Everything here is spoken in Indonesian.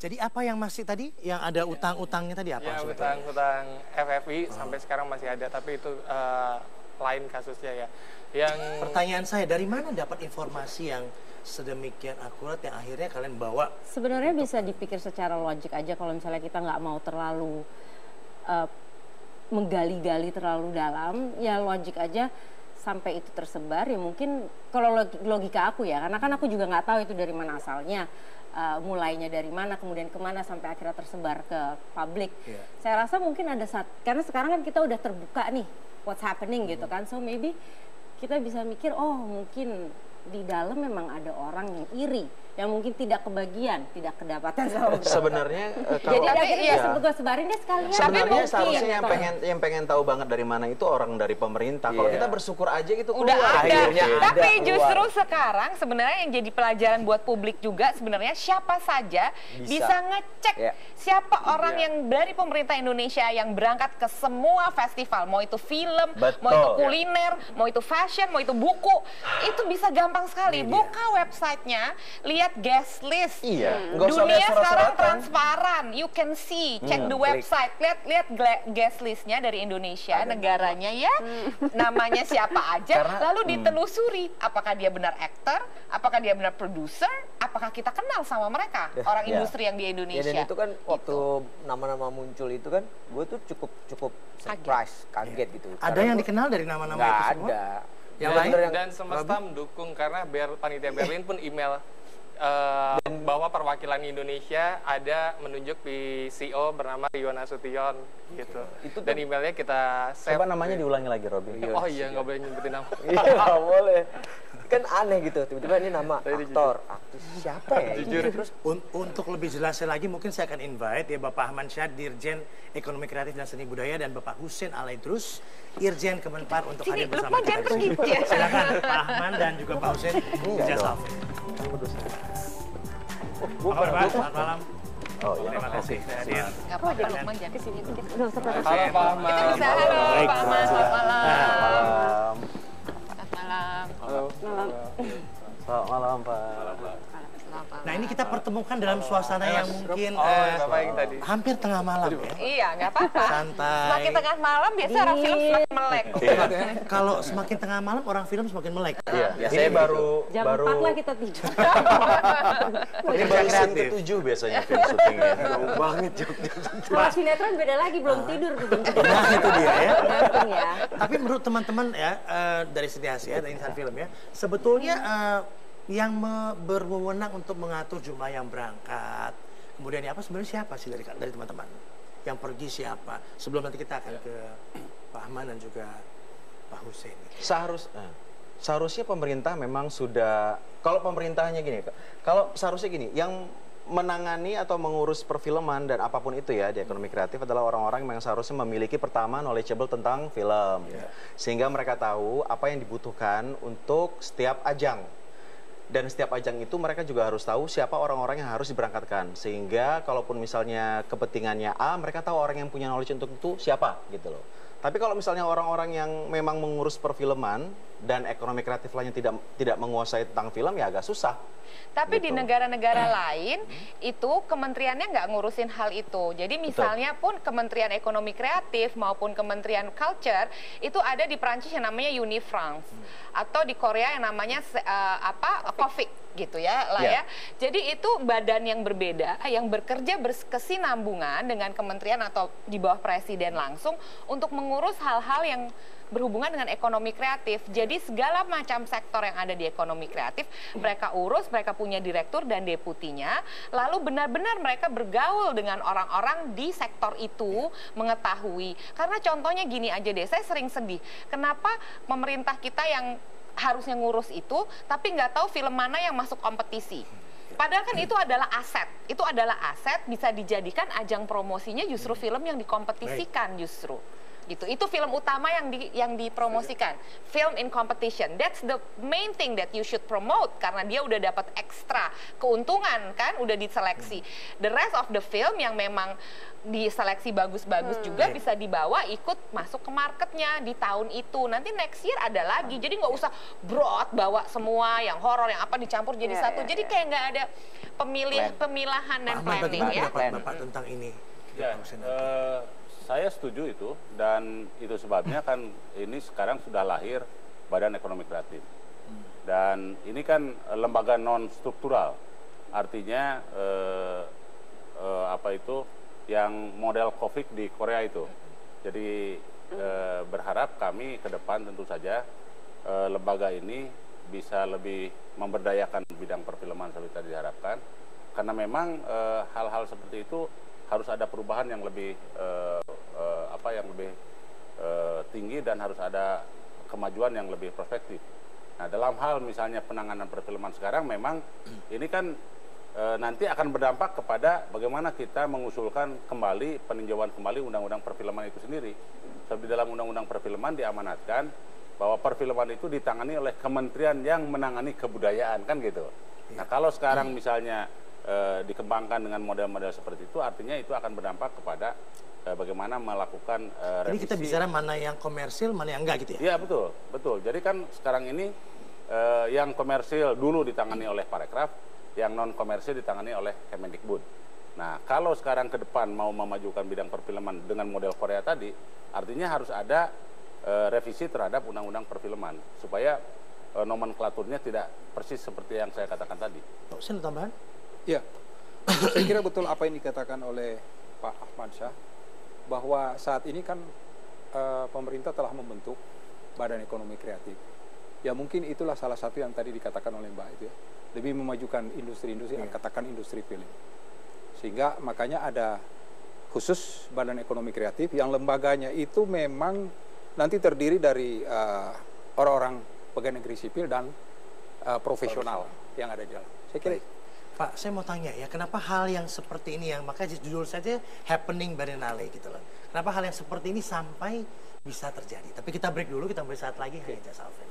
Jadi apa yang masih tadi, yang ada utang-utangnya tadi apa? Ya, utang FFI sampai sekarang masih ada, tapi itu lain kasusnya ya. Pertanyaan saya, dari mana dapat informasi yang sedemikian akurat yang akhirnya kalian bawa? Sebenarnya bisa dipikir secara logik aja kalau misalnya kita nggak mau terlalu menggali-gali terlalu dalam, ya logik aja sampai itu tersebar ya mungkin kalau logika aku ya, karena kan aku juga nggak tahu itu dari mana asalnya. Mulainya dari mana, kemudian kemana sampai akhirnya tersebar ke publik. Saya rasa mungkin ada karena sekarang kan kita udah terbuka nih what's happening gitu kan, so maybe kita bisa mikir oh mungkin di dalam memang ada orang yang iri, yang mungkin tidak kebagian, tidak kedapatan sama sebenarnya kalau jadi akhirnya gue sebarin deh sekalian. Sebenarnya seharusnya yang pengen tahu banget dari mana itu orang dari pemerintah. Kalau kita bersyukur aja gitu udah keluar. ada. Tapi justru sekarang sebenarnya yang jadi pelajaran buat publik juga sebenarnya siapa saja bisa ngecek siapa orang yang dari pemerintah Indonesia yang berangkat ke semua festival, mau itu film, mau itu kuliner, mau itu fashion, mau itu buku, itu bisa gampang sekali. Buka websitenya, lihat guest list. Dunia sekarang transparan, you can see, cek the website, lihat guest listnya dari Indonesia, negaranya ya, namanya siapa aja, lalu ditelusuri apakah dia benar aktor, apakah dia benar produser, apakah kita kenal sama mereka, orang industri yang di Indonesia. Dan itu kan waktu nama-nama muncul itu kan, gue tuh cukup surprise, kaget gitu. Ada yang dikenal dari nama-nama itu semua? Ada. Yang lain? Dan semesta mendukung karena panitia Berlin pun email bahwa perwakilan Indonesia ada menunjuk di CEO bernama Rio Nasution gitu. Dan emailnya kita save. Coba namanya diulangi lagi, Robin. Oh iya, nggak boleh nyebutin nama. Iya, boleh. Kan aneh gitu, tiba-tiba ini nama aktor, artis siapa ya? Jujur. Terus untuk lebih jelasnya lagi mungkin saya akan invite ya Bapak Ahmad Syah, Dirjen Ekonomi Kreatif dan Seni Budaya, dan Bapak Hussein Alaidrus, Irjen Kemenpar untuk hadir bersama kita di sini. Silakan Pak Ahmad dan juga Pak Hussein. Selamat malam. Oh, Terima kasih. Nggak apa-apa, Lukman jangan kesini. Halo Pak Ahmad. Kita bisa, halo Pak Ahmad, selamat malam. Halo. Selamat malam, Pak. Nah ini kita pertemukan dalam suasana yang mungkin hampir tengah malam ya. Iya, nggak apa-apa. Santai. Semakin tengah malam biasa orang film semakin melek. Kalau semakin tengah malam orang film semakin melek. Iya, biasanya baru Jam 4 lah kita tidur. ini baru scene ke-7 biasanya film syutingnya. Jauh banget Kalau sinetron beda lagi, belum tidur tuh. Nah itu dia ya. Ya. Tapi menurut teman-teman ya dari Siti Asia dan Insan Film ya, sebetulnya yang berwenang untuk mengatur jumlah yang berangkat, kemudian apa sebenarnya siapa sih dari teman-teman yang pergi siapa? Sebelum nanti kita akan ke Pak Ahmad dan juga Pak Hussein. Seharusnya pemerintah memang sudah, kalau pemerintahnya gini, kalau seharusnya gini, yang menangani atau mengurus perfilman dan apapun itu ya di ekonomi kreatif adalah orang-orang yang seharusnya memiliki pertama knowledgeable tentang film, sehingga mereka tahu apa yang dibutuhkan untuk setiap ajang. Dan setiap ajang itu mereka juga harus tahu siapa orang-orang yang harus diberangkatkan. Sehingga kalaupun misalnya kepentingannya A, mereka tahu orang yang punya knowledge untuk itu siapa gitu loh. Tapi kalau misalnya orang-orang yang memang mengurus perfilman dan ekonomi kreatif lainnya tidak menguasai tentang film, ya agak susah. Tapi di negara-negara lain itu kementeriannya nggak ngurusin hal itu. Jadi misalnya pun Kementerian Ekonomi Kreatif maupun Kementerian Culture itu ada di Prancis yang namanya Unifrance atau di Korea yang namanya COFIC gitu ya lah ya. Jadi itu badan yang berbeda yang bekerja berkesinambungan dengan kementerian atau di bawah presiden langsung untuk mengurus hal-hal yang berhubungan dengan ekonomi kreatif. Jadi segala macam sektor yang ada di ekonomi kreatif mereka urus, mereka punya direktur dan deputinya, lalu benar-benar mereka bergaul dengan orang-orang di sektor itu, mengetahui. Karena contohnya gini aja deh, saya sering sedih, kenapa pemerintah kita yang harusnya ngurus itu, tapi nggak tahu film mana yang masuk kompetisi. Padahal kan itu adalah aset bisa dijadikan ajang promosinya justru film yang dikompetisikan justru. gitu. Itu film utama yang dipromosikan, film in competition. That's the main thing that you should promote karena dia udah dapat ekstra keuntungan kan, udah diseleksi. The rest of the film yang memang diseleksi bagus-bagus juga bisa dibawa ikut masuk ke marketnya di tahun itu. Nanti next year ada lagi. Jadi nggak usah broad bawa semua yang horor yang apa dicampur jadi satu. Jadi kayak nggak ada pemilahan dan planning ya. Bapak tentang ini. Ya, saya setuju itu, dan itu sebabnya kan ini sekarang sudah lahir Badan Ekonomi Kreatif. Dan ini kan lembaga non struktural, artinya apa itu yang model COVID di Korea itu. Jadi berharap kami ke depan tentu saja lembaga ini bisa lebih memberdayakan bidang perfilman seperti tadi diharapkan, karena memang hal-hal seperti itu harus ada perubahan yang lebih tinggi dan harus ada kemajuan yang lebih prospektif. Nah, dalam hal misalnya penanganan perfilman sekarang memang ini kan nanti akan berdampak kepada bagaimana kita mengusulkan kembali peninjauan kembali undang-undang perfilman itu sendiri. Sebab di dalam undang-undang perfilman diamanatkan bahwa perfilman itu ditangani oleh kementerian yang menangani kebudayaan kan gitu. Nah, kalau sekarang misalnya dikembangkan dengan model-model seperti itu, artinya itu akan berdampak kepada bagaimana melakukan revisi. Ini kita bicara mana yang komersil, mana yang enggak gitu ya? Iya, betul, betul. Jadi kan sekarang ini yang komersil dulu ditangani oleh Parekraf, yang non komersil ditangani oleh Kemendikbud. Nah, kalau sekarang ke depan mau memajukan bidang perfilman dengan model Korea tadi, artinya harus ada revisi terhadap undang-undang perfilman supaya nomenklaturnya tidak persis seperti yang saya katakan tadi. Saya ada tambahan? Ya, saya kira betul apa yang dikatakan oleh Pak Ahmad Syah, bahwa saat ini kan pemerintah telah membentuk Badan Ekonomi Kreatif. Ya mungkin itulah salah satu yang tadi dikatakan oleh Mbak itu ya, lebih memajukan industri-industri, katakan industri film. Sehingga makanya ada khusus Badan Ekonomi Kreatif yang lembaganya itu memang nanti terdiri dari orang-orang pegawai negeri sipil dan profesional yang ada di dalam. Saya kira Pak, saya mau tanya ya, kenapa hal yang seperti ini, yang makanya judul saja Happening Berlinale gitu loh. Kenapa hal yang seperti ini sampai bisa terjadi? Tapi kita break dulu, kita break saat lagi hanya Jasa Alvin.